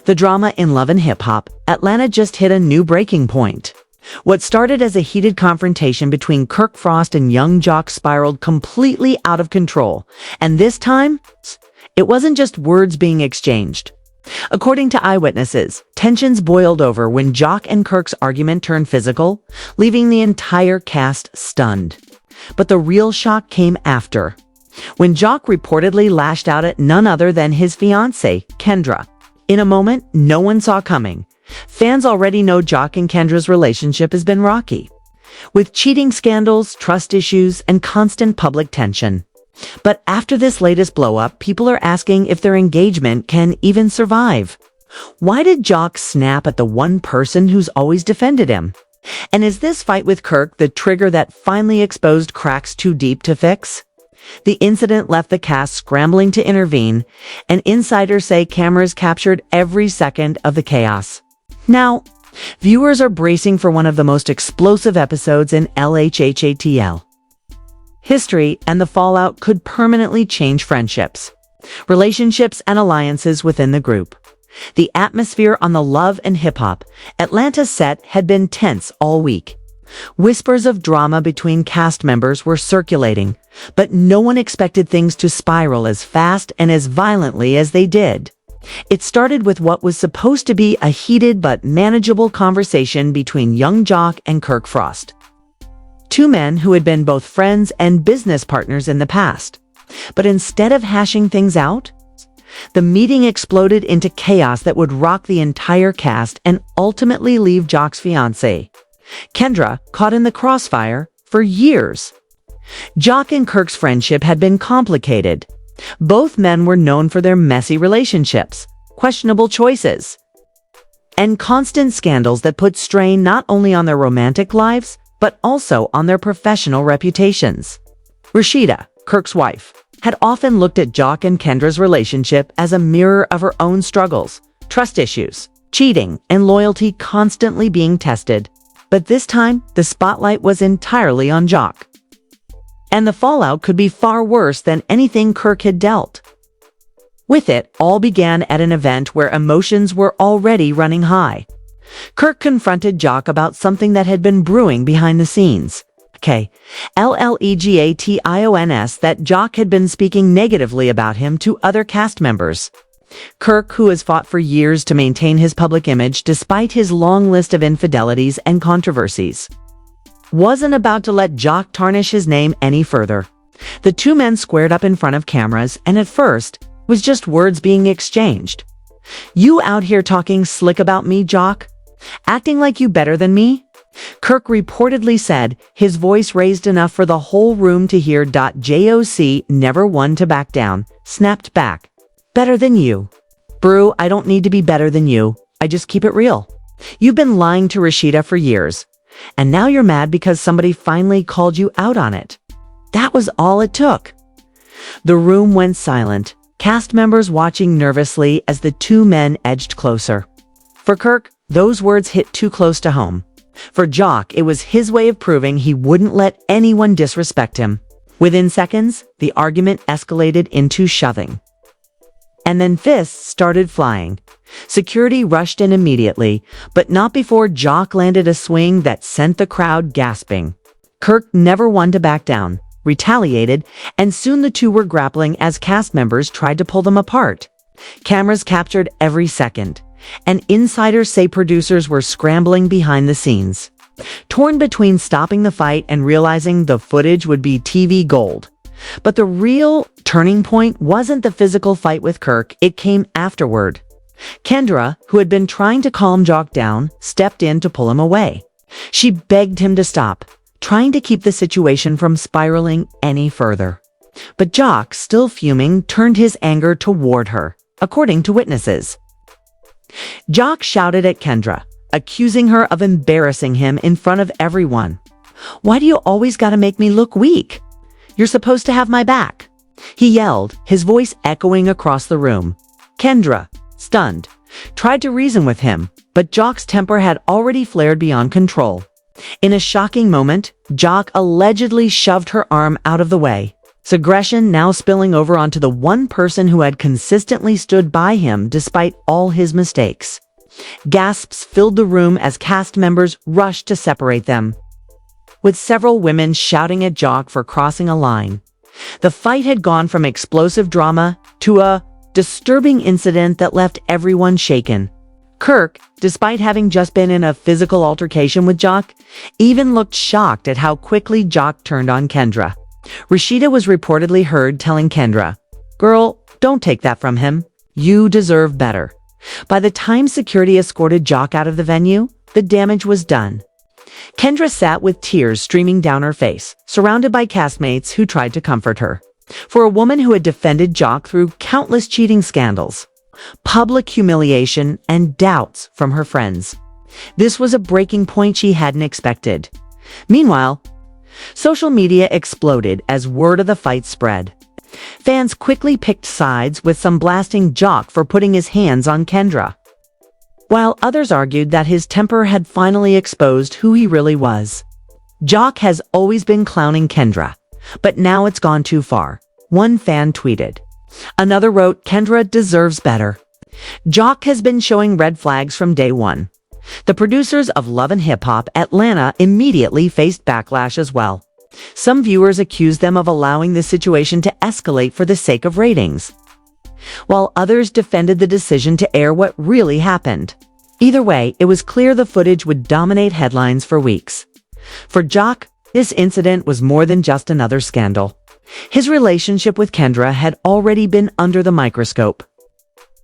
The drama in Love and Hip Hop, Atlanta just hit a new breaking point. What started as a heated confrontation between Kirk Frost and young Jock spiraled completely out of control. And this time, it wasn't just words being exchanged. According to eyewitnesses, tensions boiled over when Jock and Kirk's argument turned physical, leaving the entire cast stunned. But the real shock came after, when Jock reportedly lashed out at none other than his fiancée, Kendra. In a moment no one saw coming, fans already know Jock and Kendra's relationship has been rocky, with cheating scandals, trust issues, and constant public tension. But after this latest blow-up, people are asking if their engagement can even survive. Why did Jock snap at the one person who's always defended him? And is this fight with Kirk the trigger that finally exposed cracks too deep to fix? The incident left the cast scrambling to intervene, and insiders say cameras captured every second of the chaos. Now, viewers are bracing for one of the most explosive episodes in LHHATL history, and the fallout could permanently change friendships, relationships, and alliances within the group. The atmosphere on the Love and Hip Hop Atlanta set had been tense all week. Whispers of drama between cast members were circulating, but no one expected things to spiral as fast and as violently as they did. It started with what was supposed to be a heated but manageable conversation between young Jock and Kirk Frost, two men who had been both friends and business partners in the past. But instead of hashing things out, the meeting exploded into chaos that would rock the entire cast and ultimately leave Jock's fiancée, Kendra, caught in the crossfire for years. Jock and Kirk's friendship had been complicated. Both men were known for their messy relationships, questionable choices, and constant scandals that put strain not only on their romantic lives, but also on their professional reputations. Rashida, Kirk's wife, had often looked at Jock and Kendra's relationship as a mirror of her own struggles, trust issues, cheating, and loyalty constantly being tested. But this time, the spotlight was entirely on Jock. And the fallout could be far worse than anything Kirk had dealt with. It all began at an event where emotions were already running high. Kirk confronted Jock about something that had been brewing behind the scenes. LHHATL that Jock had been speaking negatively about him to other cast members. Kirk, who has fought for years to maintain his public image despite his long list of infidelities and controversies, wasn't about to let Jock tarnish his name any further. The two men squared up in front of cameras, and at first, it was just words being exchanged. "You out here talking slick about me, Jock? Acting like you better than me?" Kirk reportedly said, his voice raised enough for the whole room to hear. Joc, never one to back down, snapped back. "Better than you? Brew, I don't need to be better than you. I just keep it real. You've been lying to Rashida for years, and now you're mad because somebody finally called you out on it." That was all it took. The room went silent, cast members watching nervously as the two men edged closer. For Kirk, those words hit too close to home. For Jock, it was his way of proving he wouldn't let anyone disrespect him. Within seconds, the argument escalated into shoving. And then fists started flying. Security rushed in immediately, but not before Jock landed a swing that sent the crowd gasping. Kirk, never one to back down, retaliated, and soon the two were grappling as cast members tried to pull them apart. Cameras captured every second, and insiders say producers were scrambling behind the scenes, torn between stopping the fight and realizing the footage would be TV gold. But the real turning point wasn't the physical fight with Kirk, it came afterward. Kendra, who had been trying to calm Jock down, stepped in to pull him away. She begged him to stop, trying to keep the situation from spiraling any further. But Jock, still fuming, turned his anger toward her, according to witnesses. Jock shouted at Kendra, accusing her of embarrassing him in front of everyone. "Why do you always gotta make me look weak? You're supposed to have my back," he yelled, his voice echoing across the room. Kendra, stunned, tried to reason with him, but Jock's temper had already flared beyond control. In a shocking moment, Jock allegedly shoved her arm out of the way, aggression now spilling over onto the one person who had consistently stood by him despite all his mistakes. Gasps filled the room as cast members rushed to separate them, with several women shouting at Jock for crossing a line. The fight had gone from explosive drama to a disturbing incident that left everyone shaken. Kirk, despite having just been in a physical altercation with Jock, even looked shocked at how quickly Jock turned on Kendra. Rashida was reportedly heard telling Kendra, "Girl, don't take that from him. You deserve better." By the time security escorted Jock out of the venue, the damage was done. Kendra sat with tears streaming down her face, surrounded by castmates who tried to comfort her. For a woman who had defended Jock through countless cheating scandals, public humiliation, and doubts from her friends, this was a breaking point she hadn't expected. Meanwhile, social media exploded as word of the fight spread. Fans quickly picked sides, with some blasting Jock for putting his hands on Kendra, while others argued that his temper had finally exposed who he really was. Jock has always been clowning Kendra, but now it's gone too far, one fan tweeted. Another wrote, "Kendra deserves better." Jock has been showing red flags from day one. The producers of Love and Hip Hop Atlanta immediately faced backlash as well. Some viewers accused them of allowing the situation to escalate for the sake of ratings, while others defended the decision to air what really happened. Either way, it was clear the footage would dominate headlines for weeks. For Jock, this incident was more than just another scandal. His relationship with Kendra had already been under the microscope,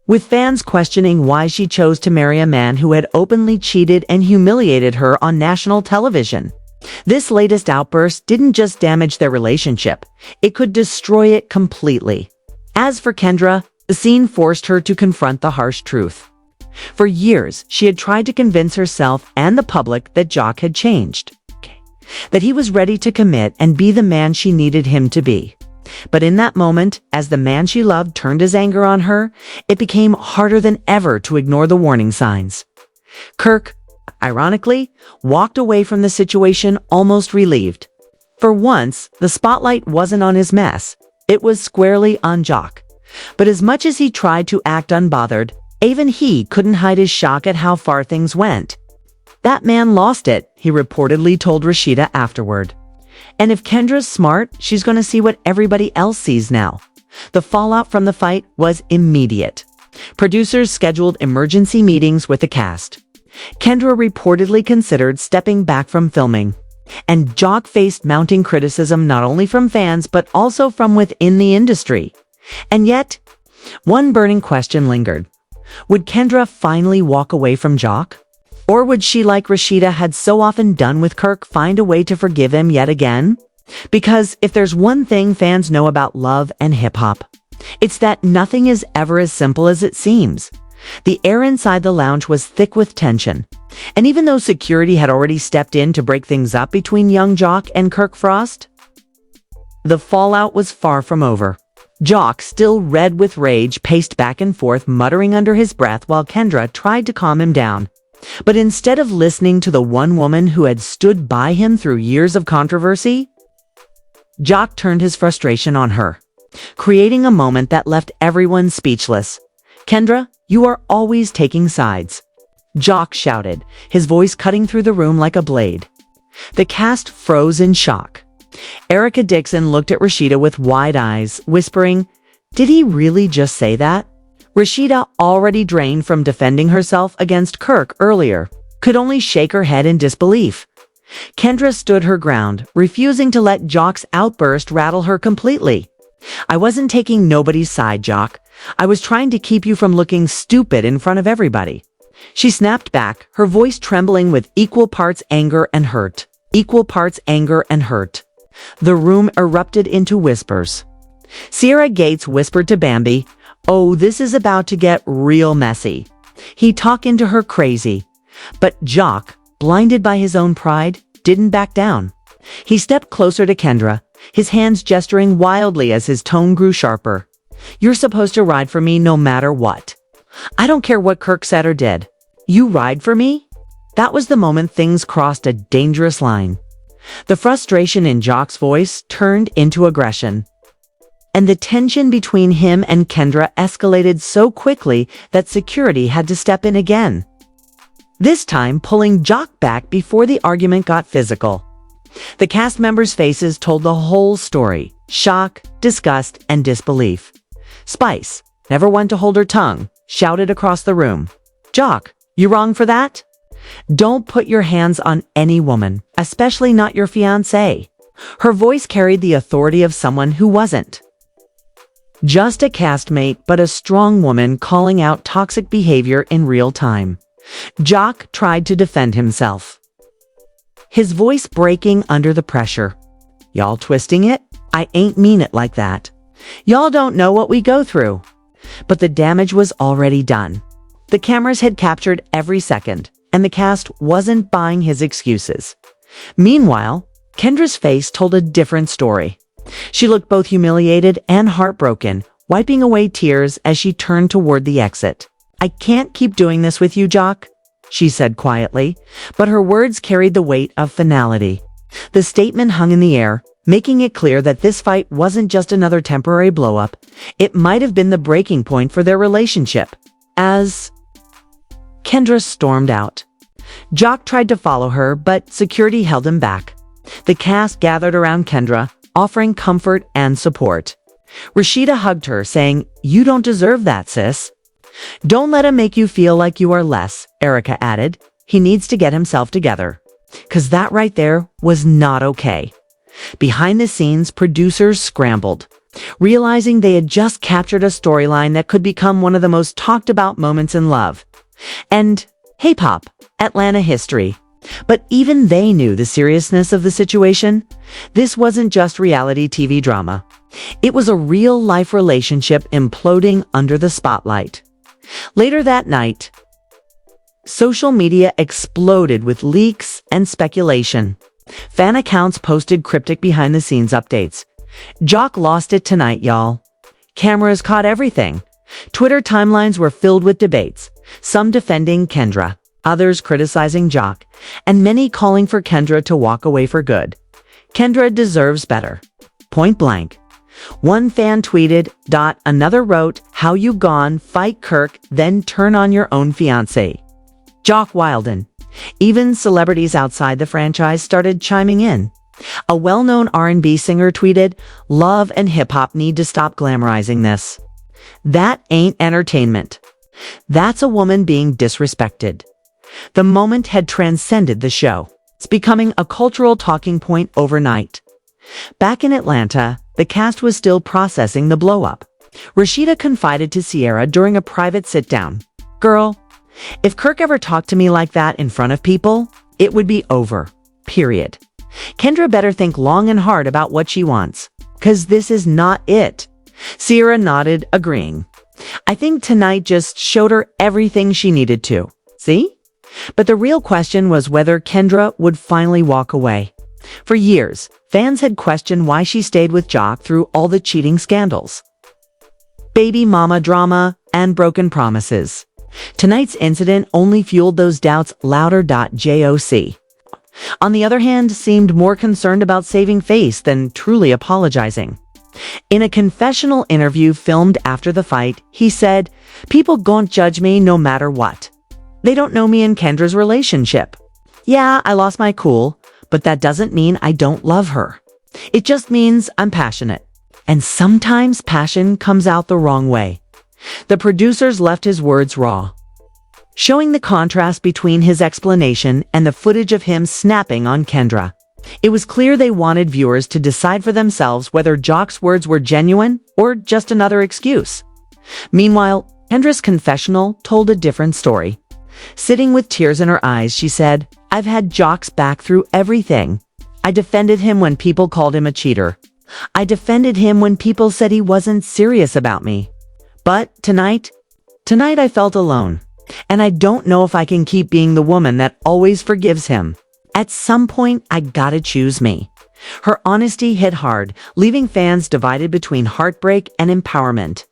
with fans questioning why she chose to marry a man who had openly cheated and humiliated her on national television. This latest outburst didn't just damage their relationship, it could destroy it completely. As for Kendra, the scene forced her to confront the harsh truth. For years, she had tried to convince herself and the public that Jock had changed, that he was ready to commit and be the man she needed him to be. But in that moment, as the man she loved turned his anger on her, it became harder than ever to ignore the warning signs. Kirk, ironically, walked away from the situation almost relieved. For once, the spotlight wasn't on his mess, it was squarely on Jock. But as much as he tried to act unbothered, even he couldn't hide his shock at how far things went. "That man lost it," he reportedly told Rashida afterward. "And if Kendra's smart, she's going to see what everybody else sees now." The fallout from the fight was immediate. Producers scheduled emergency meetings with the cast. Kendra reportedly considered stepping back from filming. And Jock faced mounting criticism not only from fans but also from within the industry. And yet, one burning question lingered. Would Kendra finally walk away from Jock? Or would she, like Rashida had so often done with Kirk, find a way to forgive him yet again? Because if there's one thing fans know about love and hip-hop, it's that nothing is ever as simple as it seems. The air inside the lounge was thick with tension. And even though security had already stepped in to break things up between young Jock and Kirk Frost, the fallout was far from over. Jock, still red with rage, paced back and forth, muttering under his breath while Kendra tried to calm him down. But instead of listening to the one woman who had stood by him through years of controversy, Jock turned his frustration on her, creating a moment that left everyone speechless. "Kendra, you are always taking sides," Jock shouted, his voice cutting through the room like a blade. The cast froze in shock. Erica Dixon looked at Rashida with wide eyes, whispering, "Did he really just say that?" Rashida, already drained from defending herself against Kirk earlier, could only shake her head in disbelief. Kendra stood her ground, refusing to let Jock's outburst rattle her completely. "I wasn't taking nobody's side, Jock. I was trying to keep you from looking stupid in front of everybody." She snapped back, her voice trembling with equal parts anger and hurt. Equal parts anger and hurt. The room erupted into whispers. Sierra Gates whispered to Bambi, "Oh, this is about to get real messy." He talked into her crazy. But Jock, blinded by his own pride, didn't back down. He stepped closer to Kendra, his hands gesturing wildly as his tone grew sharper. "You're supposed to ride for me no matter what. I don't care what Kirk said or did. You ride for me?" That was the moment things crossed a dangerous line. The frustration in Jock's voice turned into aggression. and the tension between him and Kendra escalated so quickly that security had to step in again. This time pulling Jock back before the argument got physical. The cast members' faces told the whole story: shock, disgust, and disbelief. Spice, never one to hold her tongue, shouted across the room, "Jock, you wrong for that? Don't put your hands on any woman, especially not your fiancé." Her voice carried the authority of someone who wasn't just a castmate, but a strong woman calling out toxic behavior in real time. Jock tried to defend himself, his voice breaking under the pressure. "Y'all twisting it? I ain't mean it like that. Y'all don't know what we go through." But the damage was already done. The cameras had captured every second, and the cast wasn't buying his excuses. Meanwhile, Kendra's face told a different story. She looked both humiliated and heartbroken, wiping away tears as she turned toward the exit. "I can't keep doing this with you, Jock," she said quietly, but her words carried the weight of finality. The statement hung in the air, making it clear that this fight wasn't just another temporary blow-up. It might have been the breaking point for their relationship. As Kendra stormed out, Jock tried to follow her, but security held him back. The cast gathered around Kendra, offering comfort and support. Rashida hugged her, saying, "You don't deserve that, sis." "Don't let him make you feel like you are less," Erica added. "He needs to get himself together." 'Cause that right there was not okay. Behind the scenes, producers scrambled, realizing they had just captured a storyline that could become one of the most talked about moments in love and Hip-hop Atlanta history. But even they knew the seriousness of the situation. This wasn't just reality TV drama. It was a real-life relationship imploding under the spotlight. Later that night, social media exploded with leaks and speculation. Fan accounts posted cryptic behind-the-scenes updates. "Jock lost it tonight, y'all. Cameras caught everything." Twitter timelines were filled with debates, some defending Kendra, others criticizing Jock, and many calling for Kendra to walk away for good. "Kendra deserves better. Point blank." One fan tweeted, Another wrote, "How you gone, fight Kirk, then turn on your own fiancé." Jock wildin'. Even celebrities outside the franchise started chiming in. A well-known R&B singer tweeted, "Love and hip-hop need to stop glamorizing this. That ain't entertainment. That's a woman being disrespected." The moment had transcended the show. It's becoming a cultural talking point overnight. Back in Atlanta, the cast was still processing the blow-up. Rashida confided to Sierra during a private sit-down, "Girl, if Kirk ever talked to me like that in front of people, it would be over. Period. Kendra better think long and hard about what she wants, 'cause this is not it." Sierra nodded, agreeing. "I think tonight just showed her everything she needed to. See?" But the real question was whether Kendra would finally walk away. For years, fans had questioned why she stayed with Jock through all the cheating scandals, baby mama drama, and broken promises. Tonight's incident only fueled those doubts louder. Joc, on the other hand, seemed more concerned about saving face than truly apologizing. In a confessional interview filmed after the fight, he said, "People gon' judge me no matter what. They don't know me and Kendra's relationship. Yeah, I lost my cool, but that doesn't mean I don't love her. It just means I'm passionate. And sometimes passion comes out the wrong way." The producers left his words raw, showing the contrast between his explanation and the footage of him snapping on Kendra. It was clear they wanted viewers to decide for themselves whether Jock's words were genuine or just another excuse. Meanwhile, Kendra's confessional told a different story. Sitting with tears in her eyes, she said, "I've had Jock's back through everything. I defended him when people called him a cheater. I defended him when people said he wasn't serious about me. But tonight I felt alone. And I don't know if I can keep being the woman that always forgives him. At some point, I gotta choose me." Her honesty hit hard, leaving fans divided between heartbreak and empowerment.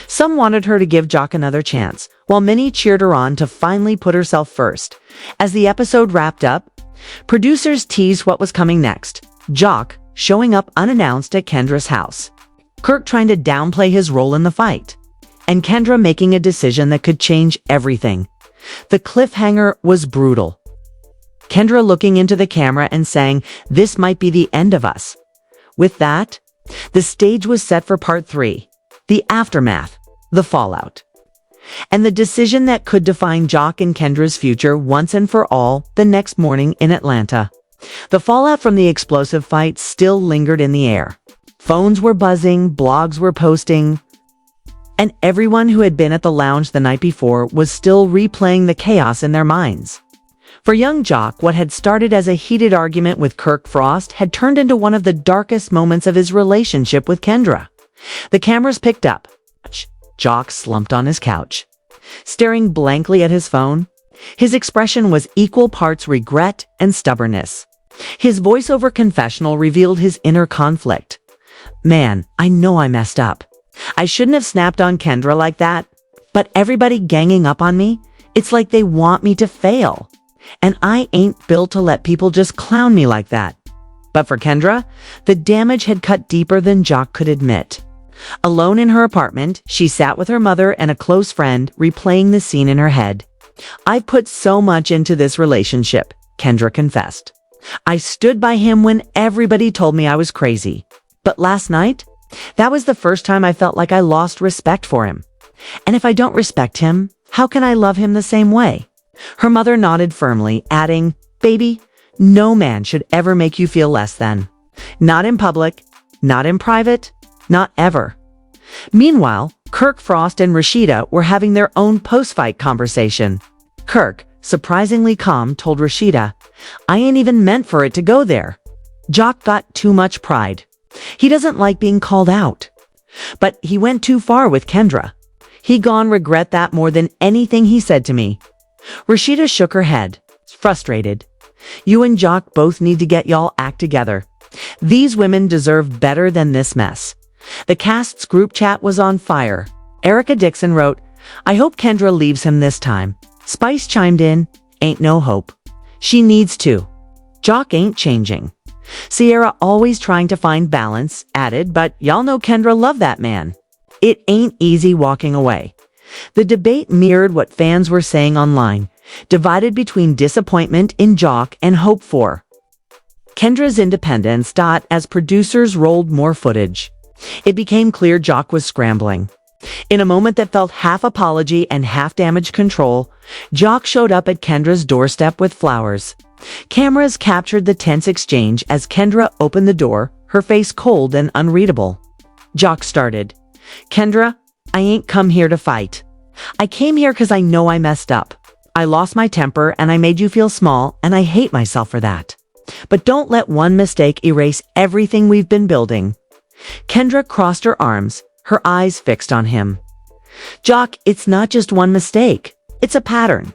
Some wanted her to give Jock another chance, while many cheered her on to finally put herself first. As the episode wrapped up, producers teased what was coming next: Jock showing up unannounced at Kendra's house. Kirk trying to downplay his role in the fight, and Kendra making a decision that could change everything. The cliffhanger was brutal. Kendra looking into the camera and saying, "This might be the end of us." With that, the stage was set for part 3, the aftermath, the fallout. And the decision that could define Jock and Kendra's future once and for all the next morning in Atlanta. The fallout from the explosive fight still lingered in the air. Phones were buzzing, blogs were posting, and everyone who had been at the lounge the night before was still replaying the chaos in their minds. For young Jock, what had started as a heated argument with Kirk Frost had turned into one of the darkest moments of his relationship with Kendra. The cameras picked up. Jock slumped on his couch, staring blankly at his phone. His expression was equal parts regret and stubbornness. His voiceover confessional revealed his inner conflict. "Man, I know I messed up. I shouldn't have snapped on Kendra like that, but everybody ganging up on me, it's like they want me to fail. And I ain't built to let people just clown me like that." But for Kendra, the damage had cut deeper than Jock could admit. Alone in her apartment, she sat with her mother and a close friend, replaying the scene in her head. "I put so much into this relationship," Kendra confessed. "I stood by him when everybody told me I was crazy. But last night, that was the first time I felt like I lost respect for him. And if I don't respect him, how can I love him the same way?" Her mother nodded firmly, adding, "Baby, no man should ever make you feel less than. Not in public, not in private, not ever." Meanwhile, Kirk Frost and Rashida were having their own post-fight conversation. Kirk, surprisingly calm, told Rashida, "I ain't even meant for it to go there." Jock got too much pride. He doesn't like being called out. But he went too far with Kendra. He gon' regret that more than anything he said to me. Rashida shook her head, frustrated. "You and Jock both need to get y'all act together. These women deserve better than this mess." The cast's group chat was on fire. Erica Dixon wrote, "I hope Kendra leaves him this time." Spice chimed in, "Ain't no hope. She needs to. Jock ain't changing." Sierra, always trying to find balance, added, "But y'all know Kendra loved that man. It ain't easy walking away." The debate mirrored what fans were saying online, divided between disappointment in Jock and hope for Kendra's independence. As producers rolled more footage, it became clear Jock was scrambling. In a moment that felt half apology and half damage control, Jock showed up at Kendra's doorstep with flowers. Cameras captured the tense exchange as Kendra opened the door, her face cold and unreadable. Jock started, "Kendra, I ain't come here to fight. I came here because I know I messed up. I lost my temper and I made you feel small, and I hate myself for that. But don't let one mistake erase everything we've been building." Kendra crossed her arms, her eyes fixed on him. "Jock, it's not just one mistake. It's a pattern.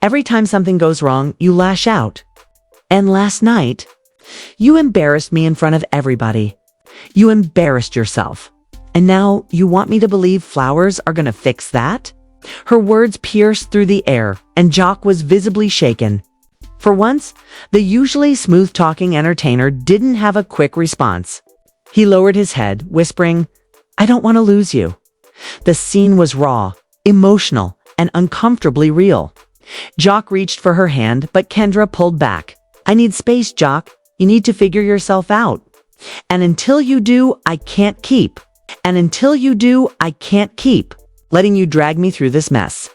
Every time something goes wrong, you lash out. And last night, you embarrassed me in front of everybody. You embarrassed yourself. And now you want me to believe flowers are gonna fix that?" Her words pierced through the air, and Jock was visibly shaken. For once, the usually smooth-talking entertainer didn't have a quick response. He lowered his head, whispering, "I don't want to lose you." The scene was raw, emotional, and uncomfortably real. Jock reached for her hand, but Kendra pulled back. "I need space, Jock. You need to figure yourself out. And until you do, I can't keep. And until you do, I can't keep letting you drag me through this mess."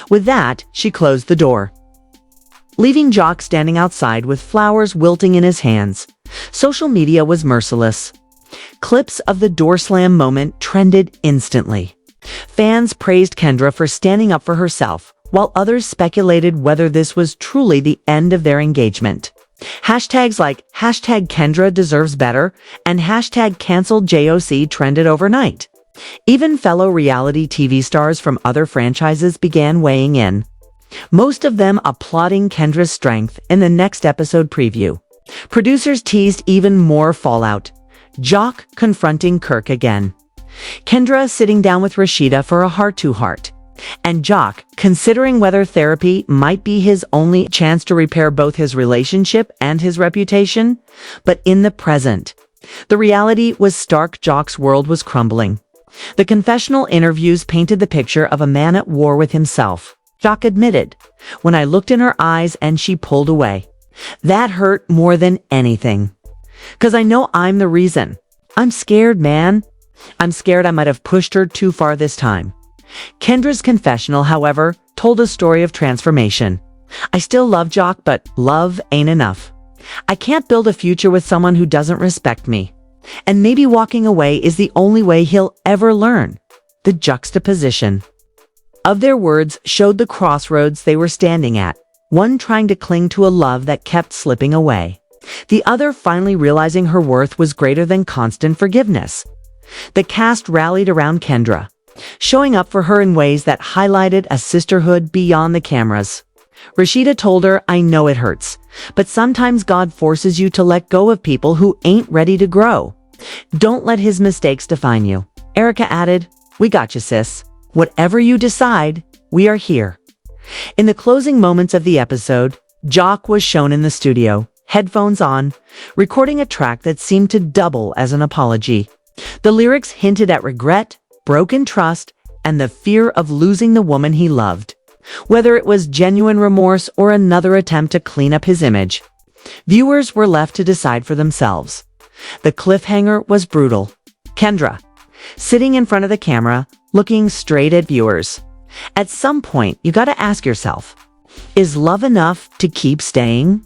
With that, she closed the door, leaving Jock standing outside with flowers wilting in his hands. Social media was merciless. Clips of the door slam moment trended instantly. Fans praised Kendra for standing up for herself, while others speculated whether this was truly the end of their engagement. Hashtags like #Kendra deserves better and #canceled JOC trended overnight. Even fellow reality TV stars from other franchises began weighing in, most of them applauding Kendra's strength in the next episode preview. Producers teased even more fallout. Jock confronting Kirk again. Kendra sitting down with Rashida for a heart-to-heart. And Jock considering whether therapy might be his only chance to repair both his relationship and his reputation. But in the present, The reality was stark. Jock's world was crumbling. The confessional interviews painted the picture of a man at war with himself. Jock admitted, "When I looked in her eyes and she pulled away. That hurt more than anything. 'Cause I know I'm the reason. I'm scared, man. I'm scared I might have pushed her too far this time." Kendra's confessional, however, told a story of transformation. "I still love Jock, but love ain't enough. I can't build a future with someone who doesn't respect me. And maybe walking away is the only way he'll ever learn." The juxtaposition of their words showed the crossroads they were standing at, one trying to cling to a love that kept slipping away, the other finally realizing her worth was greater than constant forgiveness. The cast rallied around Kendra, showing up for her in ways that highlighted a sisterhood beyond the cameras. Rashida told her, "I know it hurts, but sometimes God forces you to let go of people who ain't ready to grow. Don't let his mistakes define you." Erica added, "We got you, sis. Whatever you decide, we are here." In the closing moments of the episode, Jock was shown in the studio, headphones on, recording a track that seemed to double as an apology. The lyrics hinted at regret, broken trust, and the fear of losing the woman he loved. Whether it was genuine remorse or another attempt to clean up his image, viewers were left to decide for themselves. The cliffhanger was brutal. Kendra, sitting in front of the camera, looking straight at viewers. At some point, you gotta ask yourself, is love enough to keep staying?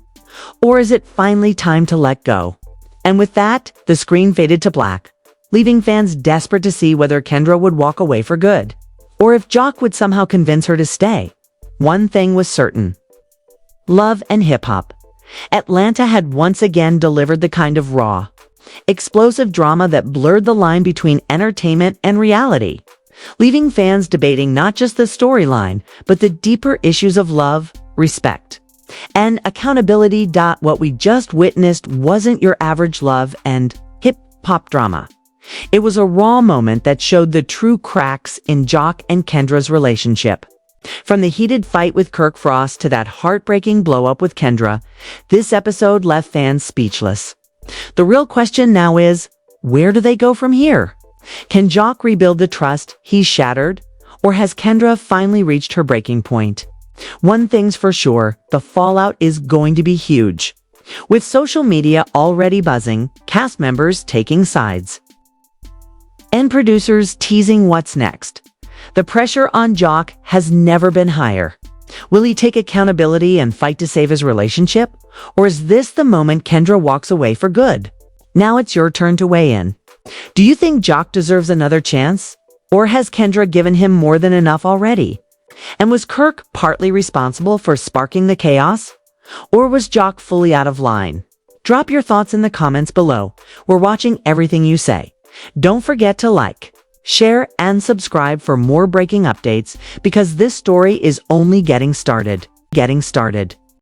Or is it finally time to let go? And with that, the screen faded to black, leaving fans desperate to see whether Kendra would walk away for good, or if Jock would somehow convince her to stay. One thing was certain. Love and hip-hop. Atlanta had once again delivered the kind of raw, explosive drama that blurred the line between entertainment and reality, leaving fans debating not just the storyline, but the deeper issues of love, respect, and accountability. What we just witnessed wasn't your average love and hip-hop drama. It was a raw moment that showed the true cracks in Jock and Kendra's relationship. From the heated fight with Kirk Frost to that heartbreaking blow-up with Kendra, this episode left fans speechless. The real question now is, where do they go from here? Can Jock rebuild the trust he's shattered, or has Kendra finally reached her breaking point? One thing's for sure, the fallout is going to be huge. With social media already buzzing, cast members taking sides, and producers teasing what's next. The pressure on Jock has never been higher. Will he take accountability and fight to save his relationship? Or is this the moment Kendra walks away for good? Now it's your turn to weigh in. Do you think Jock deserves another chance? Or has Kendra given him more than enough already? And was Kirk partly responsible for sparking the chaos? Or was Jock fully out of line? Drop your thoughts in the comments below. We're watching everything you say. Don't forget to like, share, and subscribe for more breaking updates, because this story is only getting started.